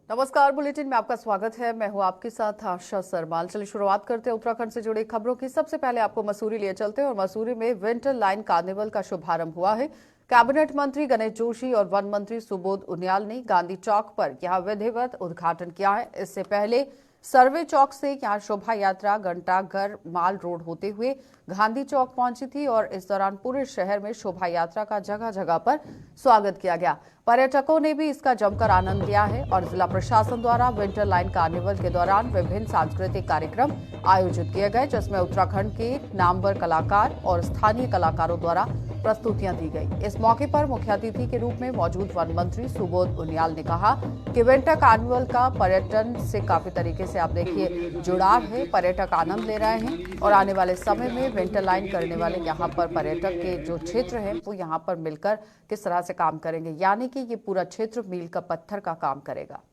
नमस्कार, बुलेटिन में आपका स्वागत है। मैं हूं आपके साथ आशा सरमाल। चलिए शुरुआत करते हैं उत्तराखंड से जुड़ी खबरों की। सबसे पहले आपको मसूरी लिए चलते हैं और मसूरी में विंटर लाइन कार्निवल का शुभारंभ हुआ है। कैबिनेट मंत्री गणेश जोशी और वन मंत्री सुबोध उनियाल ने गांधी चौक पर यहां विधिवत उद्घाटन किया है। इससे पहले सर्वे चौक से यहां शोभा यात्रा घंटाघर माल रोड होते हुए गांधी चौक पहुंची थी और इस दौरान पूरे शहर में शोभा यात्रा का जगह जगह पर स्वागत किया गया। पर्यटकों ने भी इसका जमकर आनंद लिया है और जिला प्रशासन द्वारा विंटर लाइन कार्निवल के दौरान विभिन्न सांस्कृतिक कार्यक्रम आयोजित किए गए, जिसमें उत्तराखंड के नामवर कलाकार और स्थानीय कलाकारों द्वारा प्रस्तुतियां दी गई। इस मौके पर मुख्य अतिथि के रूप में मौजूद वन मंत्री सुबोध उनियाल ने कहा कि विंटर कार्निवल का पर्यटन से काफी तरीके से आप देखिए जुड़ाव है। पर्यटक आनंद ले रहे हैं और आने वाले समय में विंटर लाइन करने वाले यहाँ पर पर्यटक के जो क्षेत्र है वो यहाँ पर मिलकर किस तरह से काम करेंगे, यानी कि ये पूरा क्षेत्र मील का पत्थर का काम करेगा।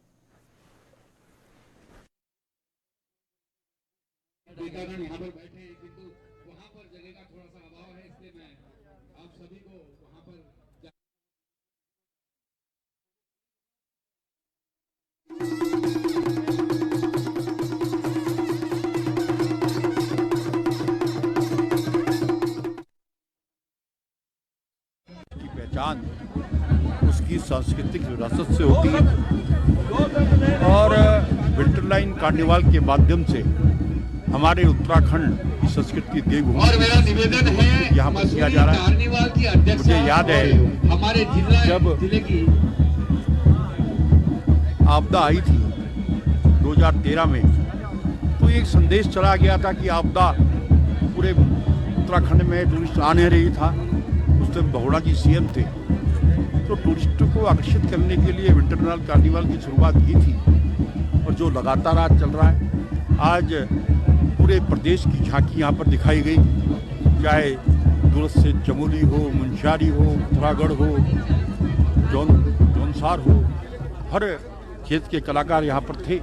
पहचान उसकी सांस्कृतिक विरासत से होती है और विंटर लाइन कार्निवाल के माध्यम से हमारे उत्तराखंड की संस्कृति देवभूमि और मेरा निवेदन है यहाँ पर किया जा रहा है। मुझे याद है हमारे जब जिले की आपदा आई थी 2013 में, तो एक संदेश चला गया था कि आपदा पूरे उत्तराखंड में टूरिस्ट आ नहीं रही था। उस टाइम बहुड़ा जी सीएम थे, तो टूरिस्टों को आकर्षित करने के लिए विंटर लाइन कार्निवाल की शुरुआत की थी और जो लगातार आज चल रहा है। आज पूरे प्रदेश की झांकी यहाँ पर दिखाई गई, चाहे दूरस्थ से चमोली हो, मुंशियारी हो, उत्तरागढ़ हो, जौनसार हो, हर क्षेत्र के कलाकार यहाँ पर थे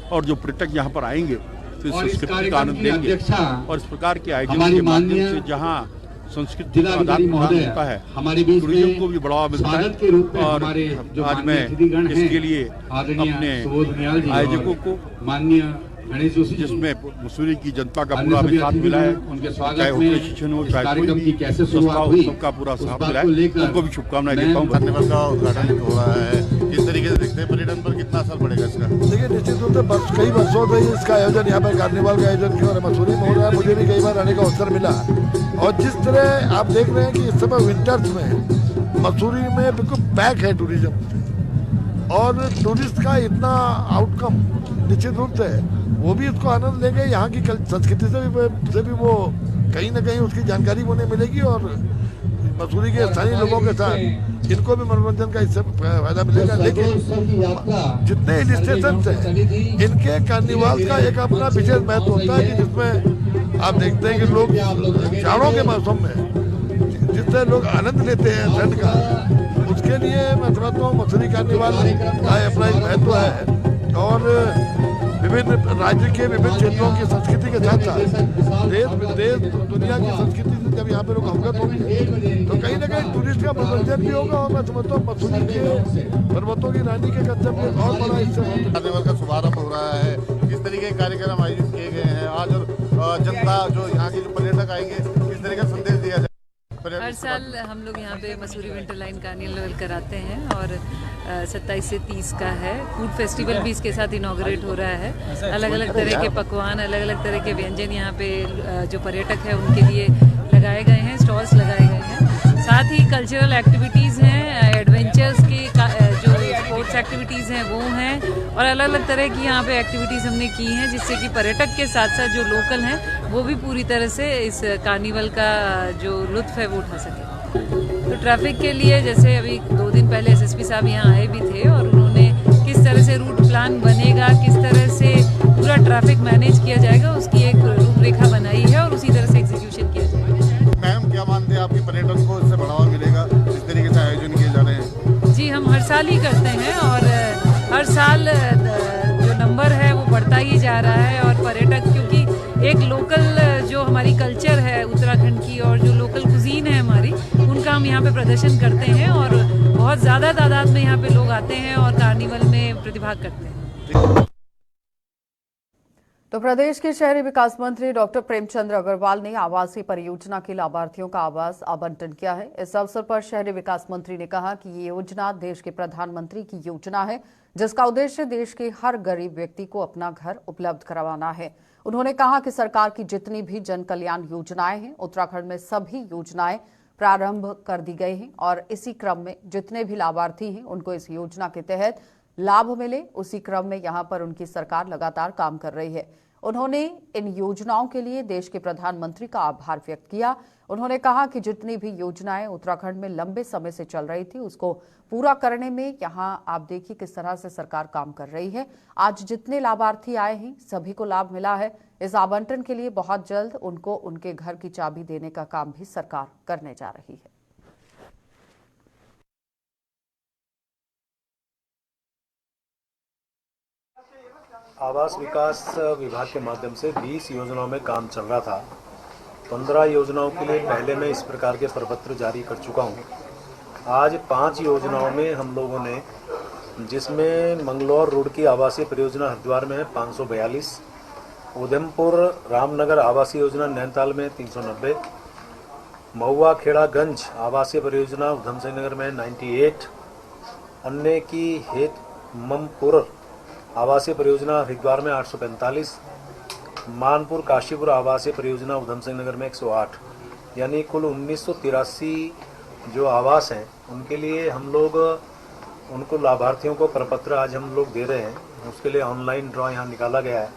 और जो पर्यटक यहाँ पर आएंगे तो इस संस्कृति का आनंद लेंगे। और इस प्रकार के आयोजन के माध्यम से जहाँ संस्कृति का आदान प्रदान होता है, टूरिज्म को भी बढ़ावा मिलता है। और आज मैं इसके लिए अपने आयोजकों को माननीय गणेश जोशी, जिसमें मसूरी की जनता का पूरा हमें साथ मिला है, चाहे होटल शिक्षण हो, चाहे कोई भी संस्था हो, सबका पूरा साथ मिला है, उनको भी शुभकामनाएं देता हूँ। कार्निवल का उद्घाटन हो रहा है, किस तरीके से देखते हैं पर्यटन पर कितना असर पड़ेगा इसका? देखिए, निश्चित रूप से कई वर्षों से इसका आयोजन यहाँ पर कार्निवल का आयोजन किया और मसूरी में हो रहा है। मुझे भी कई बार आने का अवसर मिला और जिस तरह आप देख रहे हैं कि इस समय विंटर्स में मसूरी में बिल्कुल पैक है टूरिज्म और टूरिस्ट का इतना आउटकम, निश्चित रूप से वो भी उसको आनंद लेंगे। यहाँ की संस्कृति से भी वो कहीं ना कहीं उसकी जानकारी उन्हें मिलेगी और मसूरी के स्थानीय लोगों के साथ इनको भी मनोरंजन का इससे फायदा मिलेगा। लेकिन जितने हिल स्टेशन हैं इनके कार्निवाल का एक अपना विशेष महत्व होता है कि जिसमें आप देखते हैं कि लोग जाड़ों के मौसम में जितने लोग आनंद लेते हैं ठंड का, उसके लिए मैं समझता हूँ मसूरी कार्निवाल का अपना एक महत्व है। और विभिन्न राज्य के विभिन्न क्षेत्रों की संस्कृति के साथ साथ देश विदेश दुनिया की संस्कृति से जब यहाँ पे लोग अवगत होंगे तो कहीं ना कहीं टूरिस्ट का मनोरंजन भी होगा। और मैं समझता हूँ मसूरी के पर्वतों की रानी के कंसेप्ट में और बड़ा इससे कार्निवल का शुभारंभ हो रहा है, किस तरीके के कार्यक्रम आयोजित किए गए हैं आज और जनता जो यहाँ के जो पर्यटक आएंगे किस तरीके का संदेश दिया जाए? हर साल हम लोग यहाँ पे मसूरी विंटर लाइन कार्निवल कराते हैं और 27 से 30 का है। फूड फेस्टिवल भी इसके साथ इनॉग्रेट हो रहा है। अलग अलग तरह के पकवान, अलग अलग तरह के व्यंजन यहाँ पे जो पर्यटक है उनके लिए लगाए गए हैं, स्टॉल्स लगाए गए हैं। साथ ही कल्चरल एक्टिविटीज़ हैं, एडवेंचर्स की जो स्पोर्ट्स एक्टिविटीज़ हैं वो हैं और अलग अलग तरह की यहाँ पे एक्टिविटीज़ हमने की हैं जिससे कि पर्यटक के साथ साथ जो लोकल हैं वो भी पूरी तरह से इस कार्निवल का जो लुत्फ़ है वो उठा सके। तो ट्रैफिक के लिए जैसे अभी 2 दिन पहले एसएसपी साहब यहाँ आए भी थे और उन्होंने किस तरह से रूट प्लान बनेगा, किस तरह से पूरा ट्रैफिक मैनेज किया जाएगा, उसकी एक रूपरेखा बनाई है और उसी तरह से एग्जीक्यूशन किया जाएगा। मैम, क्या मानते हैं आपके पर्यटन को इससे बढ़ावा मिलेगा जिस तरीके से आयोजन किए जा रहे हैं? जी, हम हर साल ही करते हैं और हर साल जो नंबर है वो बढ़ता ही जा रहा है और पर्यटक, क्योंकि एक लोकल जो हमारी कल्चर है उत्तराखंड की और जो लोकल कुजीन है हमारी, उनका हम यहाँ पे प्रदर्शन करते हैं और बहुत ज़्यादा तादाद में यहाँ पे लोग आते हैं और कार्निवल में प्रतिभाग करते हैं। तो प्रदेश के शहरी विकास मंत्री डॉक्टर प्रेमचंद अग्रवाल ने आवासीय परियोजना के लाभार्थियों का आवास आवंटन किया है। इस अवसर पर शहरी विकास मंत्री ने कहा कि ये योजना देश के प्रधानमंत्री की योजना है, जिसका उद्देश्य देश के हर गरीब व्यक्ति को अपना घर उपलब्ध करवाना है। उन्होंने कहा कि सरकार की जितनी भी जन कल्याण योजनाएं हैं, उत्तराखंड में सभी योजनाएं प्रारंभ कर दी गई हैं और इसी क्रम में जितने भी लाभार्थी हैं उनको इस योजना के तहत लाभ मिले, उसी क्रम में यहां पर उनकी सरकार लगातार काम कर रही है। उन्होंने इन योजनाओं के लिए देश के प्रधानमंत्री का आभार व्यक्त किया। उन्होंने कहा कि जितनी भी योजनाएं उत्तराखंड में लंबे समय से चल रही थी उसको पूरा करने में यहां आप देखिए किस तरह से सरकार काम कर रही है। आज जितने लाभार्थी आए हैं सभी को लाभ मिला है। इस आवंटन के लिए बहुत जल्द उनको उनके घर की चाबी देने का काम भी सरकार करने जा रही है। आवास विकास विभाग के माध्यम से 20 योजनाओं में काम चल रहा था। 15 योजनाओं के लिए पहले मैं इस प्रकार के प्रपत्र जारी कर चुका हूं। आज 5 योजनाओं में हम लोगों ने, जिसमें मंगलौर रोड की आवासीय परियोजना हरिद्वार में है 542, उधमपुर रामनगर आवासीय योजना नैनीताल में 390, महुआ खेड़ागंज आवासीय परियोजना उधम सिंह नगर में 98, अन्य की हेत ममपुर आवासीय परियोजना हरिद्वार में 845, मानपुर काशीपुर आवासीय परियोजना उधम सिंह नगर में 108, यानी कुल 1983 जो आवास हैं उनके लिए हम लोग उनको लाभार्थियों को प्रपत्र आज हम लोग दे रहे हैं। उसके लिए ऑनलाइन ड्रॉ यहाँ निकाला गया है,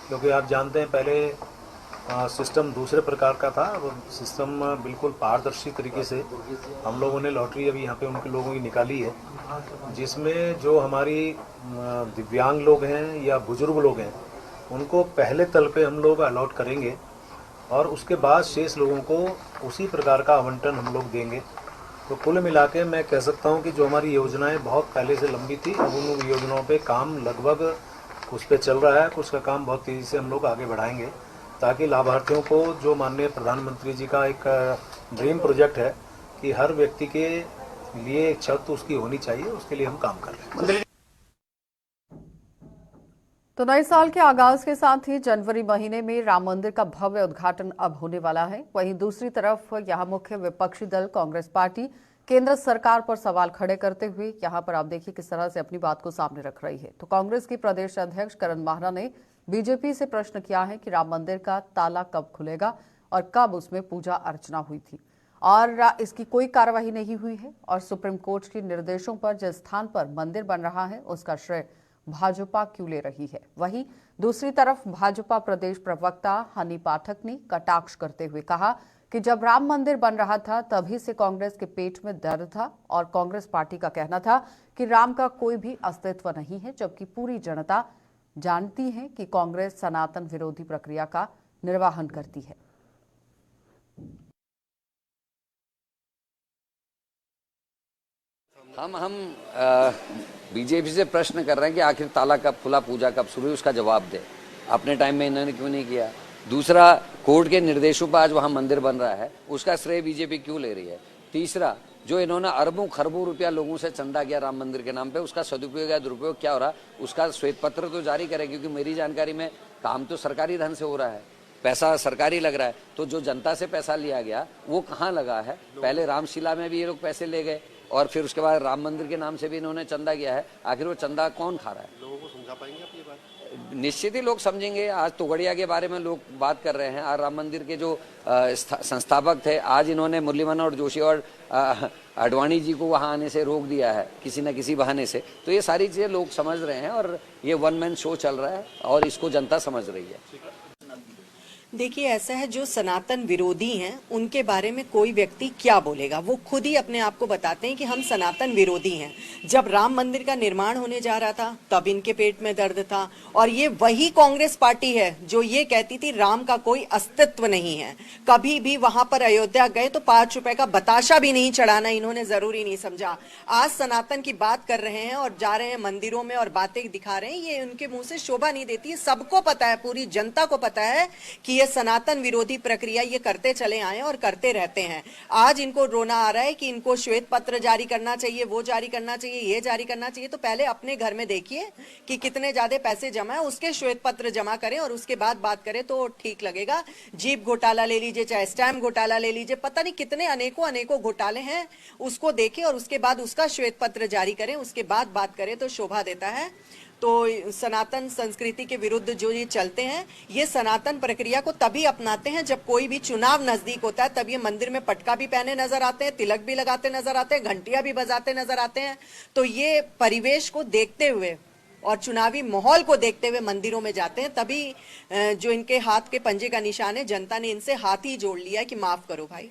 क्योंकि आप जानते हैं पहले सिस्टम दूसरे प्रकार का था। अब सिस्टम बिल्कुल पारदर्शी तरीके से हम लोगों ने लॉटरी अभी यहाँ पे उनके लोगों की निकाली है, जिसमें जो हमारी दिव्यांग लोग हैं या बुजुर्ग लोग हैं उनको पहले तल पे हम लोग अलॉट करेंगे और उसके बाद शेष लोगों को उसी प्रकार का आवंटन हम लोग देंगे। तो कुल मिला के मैं कह सकता हूँ कि जो हमारी योजनाएं बहुत पहले से लंबी थी, अब उन योजनाओं पे काम लगभग उस पर चल रहा है। कुछ का काम बहुत तेज़ी से हम लोग आगे बढ़ाएंगे ताकि लाभार्थियों को, जो माननीय प्रधानमंत्री जी का एक ड्रीम प्रोजेक्ट है कि हर व्यक्ति के लिए एक छत उसकी होनी चाहिए, उसके लिए हम काम कर रहे हैं। तो नए साल के आगाज के साथ ही जनवरी महीने में राम मंदिर का भव्य उद्घाटन अब होने वाला है। वहीं दूसरी तरफ यहां मुख्य विपक्षी दल कांग्रेस पार्टी केंद्र सरकार पर सवाल खड़े करते हुए यहां पर आप देखिए किस तरह से अपनी बात को सामने रख रही है। तो कांग्रेस की प्रदेश अध्यक्ष करण माहरा ने बीजेपी से प्रश्न किया है कि राम मंदिर का ताला कब खुलेगा और कब उसमें पूजा अर्चना हुई थी और इसकी कोई कार्रवाई नहीं हुई है और सुप्रीम कोर्ट के निर्देशों पर जिस स्थान पर मंदिर बन रहा है उसका श्रेय भाजपा क्यों ले रही है। वहीं दूसरी तरफ भाजपा प्रदेश प्रवक्ता हनी पाठक ने कटाक्ष करते हुए कहा कि जब राम मंदिर बन रहा था तभी से कांग्रेस के पेट में दर्द था और कांग्रेस पार्टी का कहना था कि राम का कोई भी अस्तित्व नहीं है, जबकि पूरी जनता जानती है कि कांग्रेस सनातन विरोधी प्रक्रिया का निर्वहन करती है। हम बीजेपी से प्रश्न कर रहे हैं कि आखिर ताला कब खुला, पूजा कब शुरू हुई, उसका जवाब दे। अपने टाइम में इन्होंने क्यों नहीं किया। दूसरा, कोर्ट के निर्देशों पर आज वहां मंदिर बन रहा है, उसका श्रेय बीजेपी क्यों ले रही है। तीसरा, जो इन्होंने अरबों खरबों रुपया लोगों से चंदा किया राम मंदिर के नाम पे, उसका सदुपयोग या दुरुपयोग क्या हो रहा, उसका श्वेत पत्र तो जारी करे, क्योंकि मेरी जानकारी में काम तो सरकारी धन से हो रहा है, पैसा सरकारी लग रहा है। तो जो जनता से पैसा लिया गया वो कहाँ लगा है। पहले रामशिला में भी ये लोग पैसे ले गए और फिर उसके बाद राम मंदिर के नाम से भी इन्होंने चंदा किया है। आखिर वो चंदा कौन खा रहा है। लोगों को समझा पाएंगे अपनी बात? निश्चित ही लोग समझेंगे। आज तोगड़िया के बारे में लोग बात कर रहे हैं। आज राम मंदिर के जो संस्थापक थे, आज इन्होंने मुरली मनोहर जोशी और आडवाणी जी को वहां आने से रोक दिया है किसी न किसी बहाने से। तो ये सारी चीजें लोग समझ रहे हैं और ये वन मैन शो चल रहा है और इसको जनता समझ रही है। देखिए, ऐसा है, जो सनातन विरोधी हैं उनके बारे में कोई व्यक्ति क्या बोलेगा। वो खुद ही अपने आप को बताते हैं कि हम सनातन विरोधी हैं। जब राम मंदिर का निर्माण होने जा रहा था तब इनके पेट में दर्द था और ये वही कांग्रेस पार्टी है जो ये कहती थी राम का कोई अस्तित्व नहीं है। कभी भी वहां पर अयोध्या गए तो 5 रुपए का बताशा भी नहीं चढ़ाना इन्होंने जरूरी नहीं समझा। आज सनातन की बात कर रहे हैं और जा रहे हैं मंदिरों में और बातें दिखा रहे हैं। ये उनके मुंह से शोभा नहीं देती है। सबको पता है, पूरी जनता को पता है कि ये सनातन विरोधी प्रक्रिया ये करते चले आए और करते रहते हैं। आज इनको रोना आ रहा है कि इनको श्वेत पत्र जारी करना चाहिए, वो जारी करना चाहिए, ये जारी करना चाहिए। तो पहले अपने घर में देखिए कि कितने ज्यादा पैसे जमा है, उसके श्वेत पत्र जमा करें और उसके बाद बात करें तो ठीक लगेगा। जीप घोटाला ले लीजिए, चाहे स्टैम्प घोटाला ले लीजिए, पता नहीं कितने अनेकों घोटाले हैं, उसको देखें और उसके बाद उसका श्वेत पत्र जारी करें, उसके बाद बात करें तो शोभा देता है। तो सनातन संस्कृति के विरुद्ध जो ये चलते हैं, ये सनातन प्रक्रिया को तभी अपनाते हैं जब कोई भी चुनाव नजदीक होता है, तब ये मंदिर में पटका भी पहने नजर आते हैं, तिलक भी लगाते नजर आते हैं, घंटियां भी बजाते नजर आते हैं। तो ये परिवेश को देखते हुए और चुनावी माहौल को देखते हुए मंदिरों में जाते हैं, तभी जो इनके हाथ के पंजे का निशान है, जनता ने इनसे हाथ ही जोड़ लिया कि माफ करो भाई।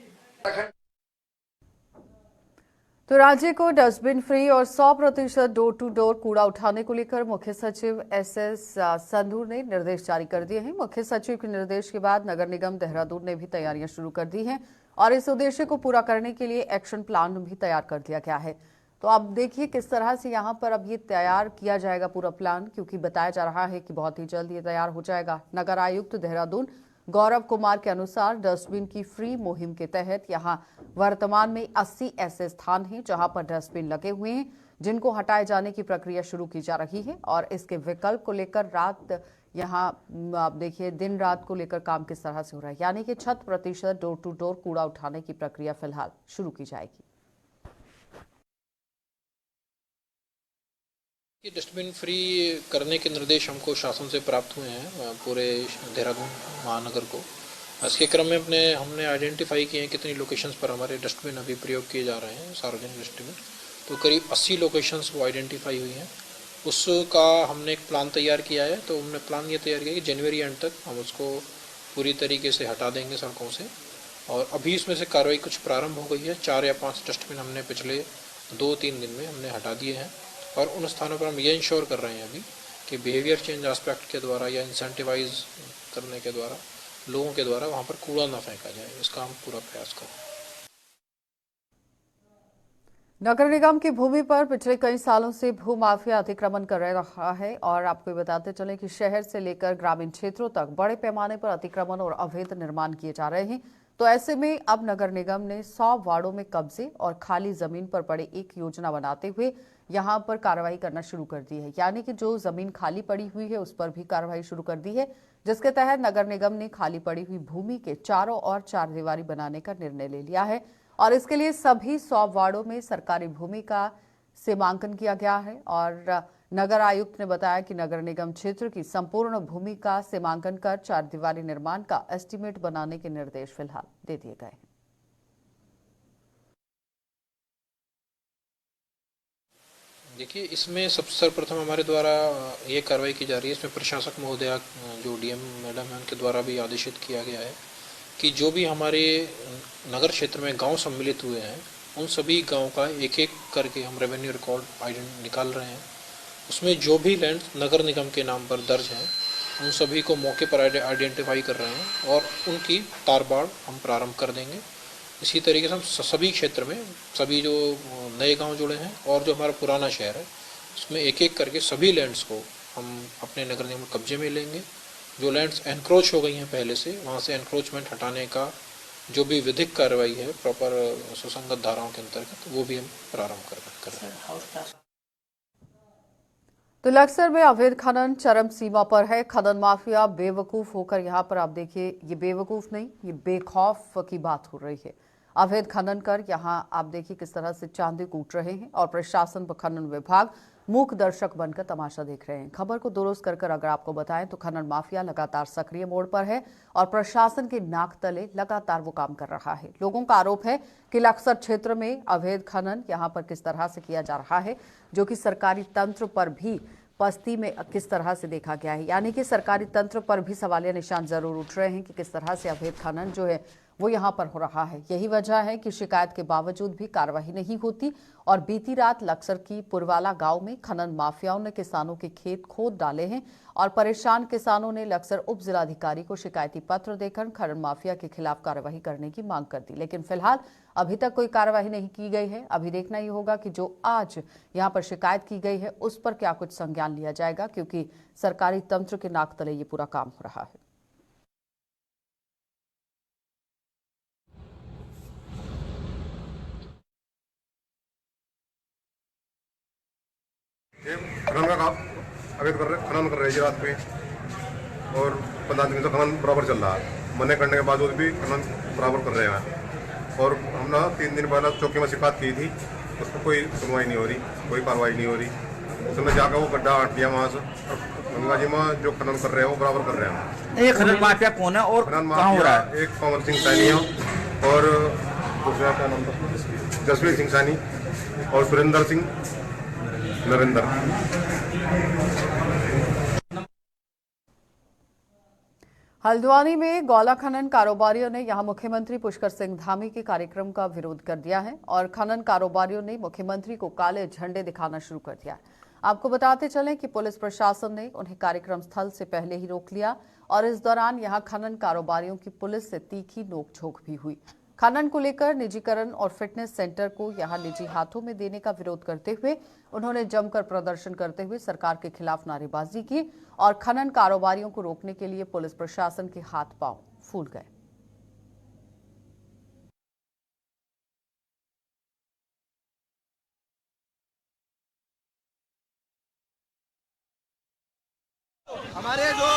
तो राज्य को डस्टबिन फ्री और 100% डोर टू डोर कूड़ा उठाने को लेकर मुख्य सचिव SS संधू ने निर्देश जारी कर दिए हैं। मुख्य सचिव के निर्देश के बाद नगर निगम देहरादून ने भी तैयारियां शुरू कर दी हैं और इस उद्देश्य को पूरा करने के लिए एक्शन प्लान भी तैयार कर दिया गया है। तो आप देखिए किस तरह से यहाँ पर अब ये तैयार किया जाएगा पूरा प्लान, क्योंकि बताया जा रहा है कि बहुत ही जल्द ये तैयार हो जाएगा। नगर आयुक्त देहरादून गौरव कुमार के अनुसार डस्टबिन की फ्री मुहिम के तहत यहां वर्तमान में 80 ऐसे स्थान हैं जहां पर डस्टबिन लगे हुए हैं, जिनको हटाए जाने की प्रक्रिया शुरू की जा रही है और इसके विकल्प को लेकर रात यहां आप देखिए दिन रात को लेकर काम किस तरह से हो रहा है, यानी कि 100% डोर टू डोर कूड़ा उठाने की प्रक्रिया फिलहाल शुरू की जाएगी। ये डस्टबिन फ्री करने के निर्देश हमको शासन से प्राप्त हुए हैं पूरे देहरादून महानगर को। इसके क्रम में हमने आइडेंटिफाई किए हैं कितनी लोकेशंस पर हमारे डस्टबिन अभी प्रयोग किए जा रहे हैं, सार्वजनिक डस्टबिन। तो करीब 80 लोकेशंस वो आइडेंटिफाई हुई हैं। उसका हमने एक प्लान तैयार किया है। तो हमने प्लान ये तैयार किया कि जनवरी एंड तक हम उसको पूरी तरीके से हटा देंगे सड़कों से। और अभी इसमें से कार्रवाई कुछ प्रारंभ हो गई है। 4 या 5 डस्टबिन हमने पिछले 2-3 दिन में हमने हटा दिए हैं और उन स्थानों पर हम ये इंश्योर कर रहे हैं अभी कि बिहेवियर चेंज एस्पेक्ट के द्वारा या इंसेंटिवाइज करने के द्वारा लोगों के द्वारा वहाँ पर कूड़ा ना फेंका जाए, इसका हम पूरा प्रयास करें। नगर निगम की भूमि पर पिछले कई सालों से भूमाफिया अतिक्रमण कर रहा है और आपको बताते चलें कि शहर से लेकर ग्रामीण क्षेत्रों तक बड़े पैमाने पर अतिक्रमण और अवैध निर्माण किए जा रहे हैं। तो ऐसे में अब नगर निगम ने 100 वार्डों में कब्जे और खाली जमीन पर पड़े एक योजना बनाते हुए यहां पर कार्रवाई करना शुरू कर दी है, यानी कि जो जमीन खाली पड़ी हुई है उस पर भी कार्रवाई शुरू कर दी है, जिसके तहत नगर निगम ने खाली पड़ी हुई भूमि के चारों ओर 4 दीवारी बनाने का निर्णय ले लिया है और इसके लिए सभी 100 वार्डों में सरकारी भूमि का सीमांकन किया गया है। और नगर आयुक्त ने बताया कि नगर निगम क्षेत्र की संपूर्ण भूमि का सीमांकन कर 4 दीवारी निर्माण का एस्टीमेट बनाने के निर्देश फिलहाल दे दिए गए हैं। देखिए, इसमें सबसे सर्वप्रथम हमारे द्वारा ये कार्रवाई की जा रही है। इसमें प्रशासक महोदया जो DM मैडम है उनके द्वारा भी आदेशित किया गया है कि जो भी हमारे नगर क्षेत्र में गांव सम्मिलित हुए हैं उन सभी गांव का एक एक करके हम रेवेन्यू रिकॉर्ड निकाल रहे हैं। उसमें जो भी लैंड नगर निगम के नाम पर दर्ज हैं उन सभी को मौके पर आइडेंटिफाई कर रहे हैं और उनकी तारबाड़ हम प्रारंभ कर देंगे। इसी तरीके से हम सभी क्षेत्र में सभी जो नए गांव जुड़े हैं और जो हमारा पुराना शहर है उसमें एक एक करके सभी लैंड्स को हम अपने नगर निगम कब्जे में लेंगे। जो लैंड्स एनक्रोच हो गई हैं पहले से, वहाँ से एनक्रोचमेंट हटाने का जो भी विधिक कार्रवाई है प्रॉपर सुसंगत धाराओं के अंतर्गत वो भी हम प्रारंभ कर रहे हैं। तो लक्सर में अवैध खनन चरम सीमा पर है। खनन माफिया बेवकूफ होकर यहाँ पर आप देखिए, ये बेवकूफ नहीं, ये बेखौफ की बात हो रही है। अवैध खनन कर यहाँ आप देखिए किस तरह से चांदी कूट रहे हैं और प्रशासन व खनन विभाग मूक दर्शक बनकर तमाशा देख रहे हैं। खबर को दुरुस्त कर अगर आपको बताएं तो खनन माफिया लगातार सक्रिय मोड पर है और प्रशासन के नाक तले लगातार वो काम कर रहा है। लोगों का आरोप है कि लक्सर क्षेत्र में अवैध खनन यहाँ पर किस तरह से किया जा रहा है, जो कि सरकारी तंत्र पर भी पस्ती में किस तरह से देखा गया है, यानी कि सरकारी तंत्र पर भी सवालिया निशान जरूर उठ रहे हैं कि किस तरह से अवैध खनन जो है वो यहाँ पर हो रहा है। यही वजह है कि शिकायत के बावजूद भी कार्रवाई नहीं होती और बीती रात लक्सर की पुरवाला गांव में खनन माफियाओं ने किसानों के खेत खोद डाले हैं और परेशान किसानों ने लक्सर उप जिलाधिकारी को शिकायती पत्र देकर खनन माफिया के खिलाफ कार्रवाई करने की मांग कर दी, लेकिन फिलहाल अभी तक कोई कार्रवाई नहीं की गई है। अभी देखना ही होगा कि जो आज यहाँ पर शिकायत की गई है उस पर क्या कुछ संज्ञान लिया जाएगा, क्योंकि सरकारी तंत्र के नाक तले ये पूरा काम हो रहा है। खनन का काम अवैध खनन कर रहे हैं रात पे, और 15 दिन से खनन बराबर चल रहा है। मना करने के बावजूद भी खनन बराबर कर रहे हैं। और हमने 3 दिन पहले चौकी में शिकायत की थी, उस पर कोई सुनवाई नहीं हो रही, कोई कार्रवाई नहीं हो रही। उसने जाकर वो गड्ढा हट दिया वहाँ से, गंगा जी में जो खनन कर रहे हैं वो बराबर कर रहे हैं। ये खनन माफिया कौन है और कहाँ हो रहा है? एक पवन सिंह सैनी है और दूसरा क्या नाम था, जसवीर सिंह सैनी और सुरेंद्र सिंह नरेंद्र। हल्द्वानी में गौला खनन कारोबारियों ने यहां मुख्यमंत्री पुष्कर सिंह धामी के कार्यक्रम का विरोध कर दिया है और खनन कारोबारियों ने मुख्यमंत्री को काले झंडे दिखाना शुरू कर दिया है। आपको बताते चलें कि पुलिस प्रशासन ने उन्हें कार्यक्रम स्थल से पहले ही रोक लिया और इस दौरान यहां खनन कारोबारियों की पुलिस से तीखी नोकझोंक भी हुई। खनन को लेकर निजीकरण और फिटनेस सेंटर को यहां निजी हाथों में देने का विरोध करते हुए उन्होंने जमकर प्रदर्शन करते हुए सरकार के खिलाफ नारेबाजी की और खनन कारोबारियों को रोकने के लिए पुलिस प्रशासन के हाथ पांव फूल गए। हमारे जो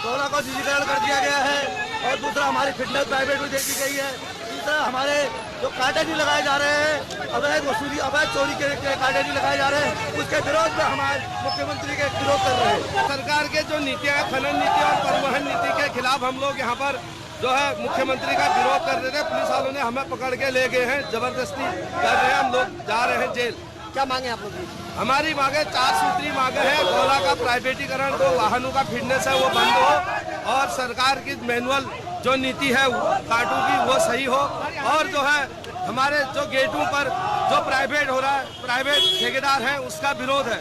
गौला को निजीकरण कर दिया गया है और दूसरा हमारी फिटनेस प्राइवेट में दे दी गई है, तीसरा हमारे जो कांटे नहीं लगाए जा रहे हैं, अवैध वसूली अवैध चोरी के कांटे नहीं लगाए जा रहे हैं, उसके विरोध में हमारे मुख्यमंत्री के विरोध कर रहे हैं। सरकार के जो नीतियाँ खनन नीति और परिवहन नीति के खिलाफ हम लोग यहाँ पर जो है मुख्यमंत्री का विरोध कर रहे थे। पुलिस वालों ने हमें पकड़ के ले गए हैं, जबरदस्ती कर रहे हैं, हम लोग जा रहे हैं जेल। क्या मांगे आप लोग? हमारी मांगे 4 सूत्री मांगे हैं। गौला का प्राइवेटीकरण, जो वाहनों का फिटनेस है वो बंद हो और सरकार की मैनुअल जो नीति है काटू की वो सही हो, और जो है हमारे जो गेटों पर जो प्राइवेट हो रहा है, प्राइवेट ठेकेदार है, उसका विरोध है।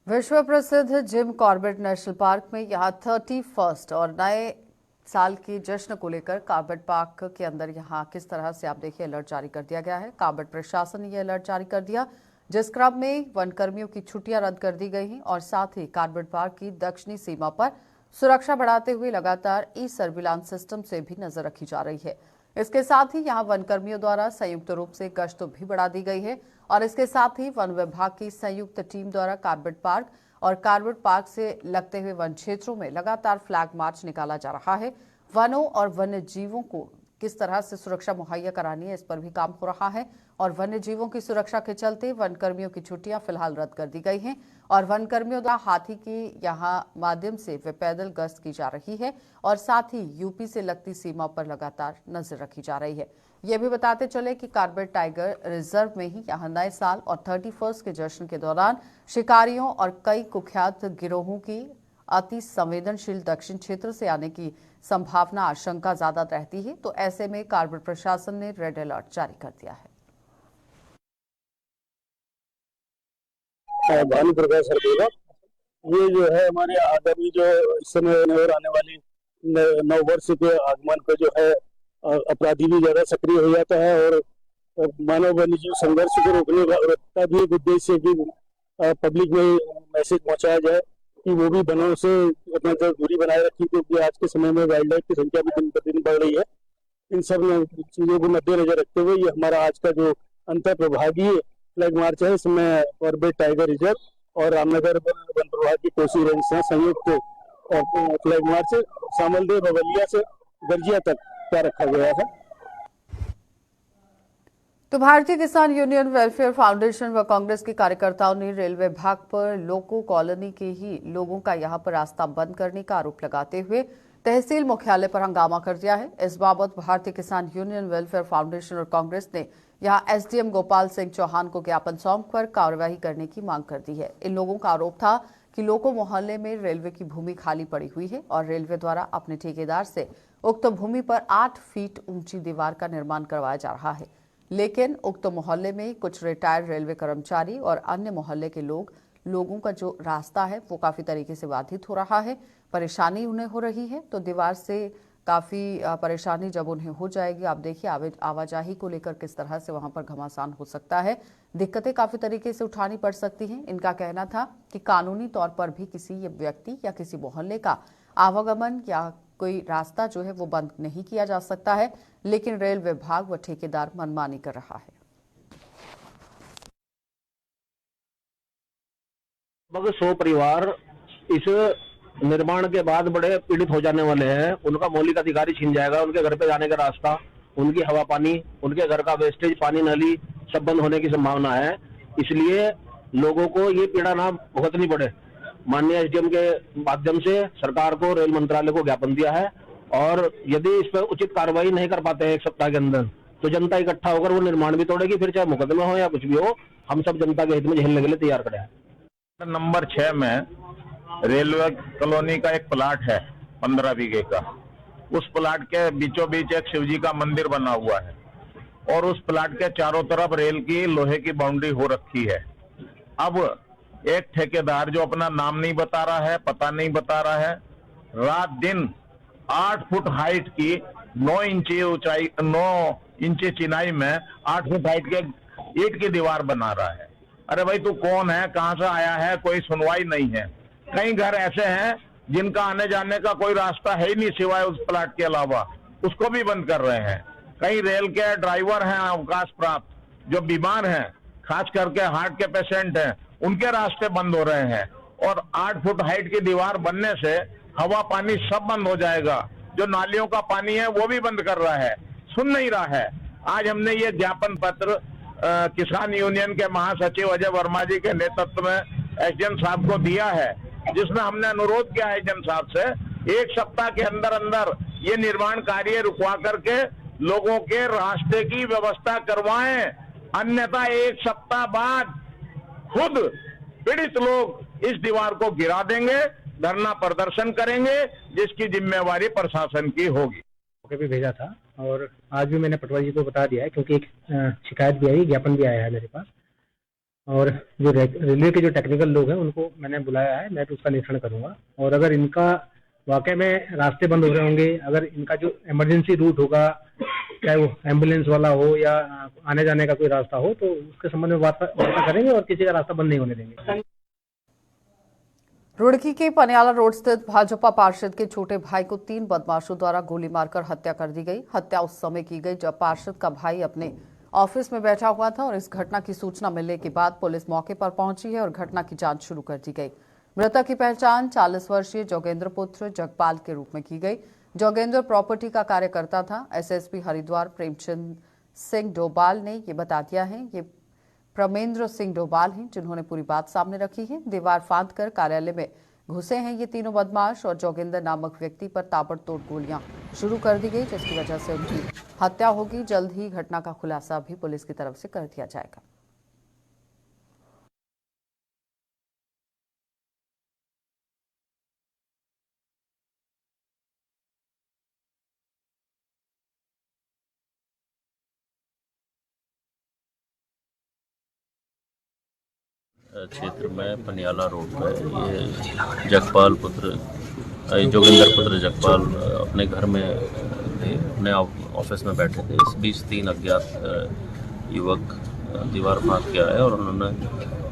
विश्व प्रसिद्ध जिम कॉर्बेट नेशनल पार्क में यहां 31 और नए साल के जश्न को लेकर कॉर्बेट पार्क के अंदर यहां किस तरह से आप देखिए अलर्ट जारी कर दिया गया है। कॉर्बेट प्रशासन ने यह अलर्ट जारी कर दिया, जिस क्रम में वनकर्मियों की छुट्टियां रद्द कर दी गई हैं और साथ ही कॉर्बेट पार्क की दक्षिणी सीमा पर सुरक्षा बढ़ाते हुए लगातार सर्विलांस सिस्टम से भी नजर रखी जा रही है। इसके साथ ही यहां वनकर्मियों द्वारा संयुक्त रूप से गश्त भी बढ़ा दी गई है और इसके साथ ही वन विभाग की संयुक्त टीम द्वारा कॉर्बेट पार्क और कॉर्बेट पार्क से लगते हुए वन क्षेत्रों में लगातार फ्लैग मार्च निकाला जा रहा है। वनों और वन्य जीवों को किस तरह से सुरक्षा मुहैया करानी है, इस पर भी काम हो रहा है और वन्य जीवों की सुरक्षा के चलते वनकर्मियों की छुट्टियां फिलहाल रद्द कर दी गई हैं और वनकर्मियों द्वारा हाथी की यहां माध्यम से वे पैदल गश्त की जा रही है और साथ ही यूपी से लगती सीमा पर लगातार नजर रखी जा रही है। ये भी बताते चले कि कॉर्बेट टाइगर रिजर्व में ही यहां नए साल और 31 के जश्न के दौरान शिकारियों और कई कुख्यात गिरोहों की अति संवेदनशील दक्षिण क्षेत्र से आने की संभावना आशंका ज्यादा रहती है, तो ऐसे में कॉर्बेट प्रशासन ने रेड अलर्ट जारी कर दिया है। भानु प्रकाश सरदेवा, ये जो है हमारे आगामी जो इस समय और आने वाली नव वर्ष के आगमन पे जो है अपराधी भी ज्यादा सक्रिय हो जाता है और मानव वन्यजीव संघर्ष को रोकने का भी एक उद्देश्य कि पब्लिक में मैसेज पहुंचाया जाए कि वो भी वनों से अपना जो दूरी बनाए रखी, क्योंकि आज के समय में वाइल्ड लाइफ की संख्या भी दिन प्रतिदिन बढ़ रही है। इन सब चीजों को मद्देनजर रखते हुए ये हमारा आज का जो अंतर प्रभागीय फ्लैग मार्च है, इसमें कॉर्बेट टाइगर रिजर्व और रामनगर वन प्रभाग की कोसी रेंज से संयुक्त फ्लैग मार्च सामलदेव बवलिया से गर्जिया तक क्या रखा गया है। तो भारतीय किसान यूनियन वेलफेयर फाउंडेशन व कांग्रेस के कार्यकर्ताओं ने रेलवे विभाग पर लोको कॉलोनी के ही लोगों का यहां पर रास्ता बंद करने का आरोप लगाते हुए तहसील मुख्यालय पर हंगामा कर दिया है। इस बाबत भारतीय किसान यूनियन वेलफेयर फाउंडेशन और कांग्रेस ने यहां एसडीएम गोपाल सिंह चौहान को ज्ञापन सौंपकर कार्रवाई करने की मांग कर दी है। इन लोगों का आरोप था कि लोको मोहल्ले में रेलवे की भूमि खाली पड़ी हुई है और रेलवे द्वारा अपने ठेकेदार से उक्त भूमि पर 8 फीट ऊंची दीवार का निर्माण करवाया जा रहा है, लेकिन उक्त मोहल्ले में कुछ रिटायर्ड रेलवे कर्मचारी और अन्य मोहल्ले के लोगों का जो रास्ता है वो काफी तरीके से बाधित हो रहा है, परेशानी उन्हें हो रही है। तो दीवार से काफी परेशानी जब उन्हें हो जाएगी, आप देखिए आवाजाही को लेकर किस तरह से वहां पर घमासान हो सकता है, दिक्कतें काफी तरीके से उठानी पड़ सकती हैं। इनका कहना था कि कानूनी तौर पर भी किसी व्यक्ति या किसी मोहल्ले का आवागमन या कोई रास्ता जो है वो बंद नहीं किया जा सकता है, लेकिन रेल विभाग व ठेकेदार मनमानी कर रहा है। लगभग 100 परिवार इस निर्माण के बाद बड़े पीड़ित हो जाने वाले हैं। उनका मौलिक अधिकार छीन जाएगा, उनके घर पे जाने का रास्ता, उनकी हवा पानी, उनके घर का वेस्टेज, पानी नाली सब बंद होने की संभावना है। इसलिए लोगों को ये पीड़ा ना भुगतनी पड़े। माननीय एसडीएम के माध्यम से सरकार को, रेल मंत्रालय को ज्ञापन दिया है और यदि इस पर उचित कार्रवाई नहीं कर पाते हैं 1 सप्ताह के अंदर तो जनता इकट्ठा होकर वो निर्माण भी तोड़ेगी। फिर चाहे मुकदमा हो या कुछ भी हो, हम सब जनता के हित में झेलने के लिए तैयार खड़े हैं। नंबर 6 में रेलवे कॉलोनी का एक प्लाट है 15 बीघे का। उस प्लाट के बीचों बीच एक शिवजी का मंदिर बना हुआ है और उस प्लाट के चारों तरफ रेल की लोहे की बाउंड्री हो रखी है। अब एक ठेकेदार जो अपना नाम नहीं बता रहा है, पता नहीं बता रहा है, रात दिन 8 फुट हाइट की 9 इंची ऊंचाई 9 इंची चिनाई में 8 फुट हाइट के ईंट की दीवार बना रहा है। अरे भाई तू कौन है, कहां से आया है, कोई सुनवाई नहीं है। कई घर ऐसे हैं जिनका आने जाने का कोई रास्ता है ही नहीं सिवाय उस प्लाट के अलावा, उसको भी बंद कर रहे हैं। कई रेल के ड्राइवर हैं अवकाश प्राप्त जो बीमार हैं, खास करके हार्ट के पेशेंट हैं, उनके रास्ते बंद हो रहे हैं और 8 फुट हाइट की दीवार बनने से हवा पानी सब बंद हो जाएगा। जो नालियों का पानी है वो भी बंद कर रहा है, सुन नहीं रहा है। आज हमने ये ज्ञापन पत्र किसान यूनियन के महासचिव अजय वर्मा जी के नेतृत्व में एसडीएम साहब को दिया है, जिसमें हमने अनुरोध किया है एसडीएम साहब से 1 सप्ताह के अंदर अंदर ये निर्माण कार्य रुकवा करके लोगों के रास्ते की व्यवस्था करवाएं, अन्यथा 1 सप्ताह बाद खुद पीड़ित लोग इस दीवार को गिरा देंगे, धरना प्रदर्शन करेंगे, जिसकी जिम्मेवारी प्रशासन की होगी। भी भेजा था और आज भी मैंने पटवारी जी को बता दिया है क्योंकि एक शिकायत भी आई, ज्ञापन भी आया है मेरे पास। और जो रेलवे के जो टेक्निकल लोग हैं उनको मैंने बुलाया है, मैं तो उसका निरीक्षण करूंगा। और अगर इनका वाकई में रास्ते बंद हो रहे होंगे, अगर इनका जो इमरजेंसी रूट होगा, चाहे वो एम्बुलेंस वाला हो या आने जाने का कोई रास्ता हो, तो उसके संबंध में वार्ता करेंगे और किसी का रास्ता बंद नहीं होने देंगे। रुड़की के पनियाला रोड स्थित भाजपा पार्षद के छोटे भाई को 3 बदमाशों द्वारा गोली मारकर हत्या कर दी गई। हत्या उस समय की गई जब पार्षद का भाई अपने ऑफिस में बैठा हुआ था और इस घटना की सूचना मिलने के बाद पुलिस मौके पर पहुंची है और घटना की जांच शुरू कर दी गई। मृतक की पहचान 40 वर्षीय जोगेंद्र पुत्र जगपाल के रूप में की गई। जोगेंद्र प्रॉपर्टी का कार्यकर्ता था। एसएसपी हरिद्वार प्रेमचंद सिंह डोभाल ने ये बता दिया है। ये प्रमेंद्र सिंह डोभाल हैं जिन्होंने पूरी बात सामने रखी है। दीवार फांदकर कार्यालय में घुसे हैं ये तीनों बदमाश और जोगेंद्र नामक व्यक्ति पर ताबड़तोड़ गोलियां शुरू कर दी गई, जिसकी वजह से उनकी हत्या होगी। जल्द ही घटना का खुलासा भी पुलिस की तरफ से कर दिया जाएगा। क्षेत्र में पनियाला रोड पर ये जगपाल पुत्र जोगेंद्र पुत्र जगपाल अपने घर में थे, अपने ऑफिस में बैठे थे। इस बीच 3 अज्ञात युवक दीवार फांद के आए और उन्होंने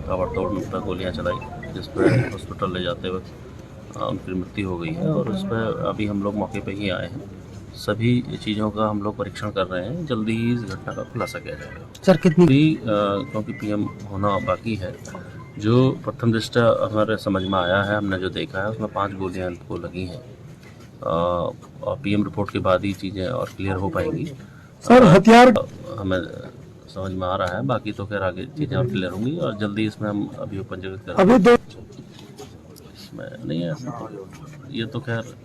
ताबड़तोड़ पर गोलियां चलाई, जिस पर हॉस्पिटल ले जाते वक्त उनकी मृत्यु हो गई है। और उस पर अभी हम लोग मौके पर ही आए हैं। सभी चीज़ों का हम लोग परीक्षण कर रहे हैं, जल्दी ही इस घटना का खुलासा किया जाएगा। सर कितनी क्योंकि पीएम होना बाकी है, जो प्रथम दृष्टया हमारे समझ में आया है, हमने जो देखा है उसमें 5 गोलियां इनको लगी हैं और पीएम रिपोर्ट के बाद ही चीज़ें और क्लियर हो पाएंगी। सर हथियार हमें समझ में आ रहा है, बाकी तो खैर आगे चीज़ें और क्लियर होंगी और जल्दी इसमें हम अभी पंजीकृत करेंगे। अभी 2 इसमें नहीं है, ये तो खैर।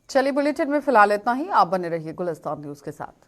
चलिए बुलेटिन में फिलहाल इतना ही। आप बने रहिए गुलिस्तान न्यूज के साथ।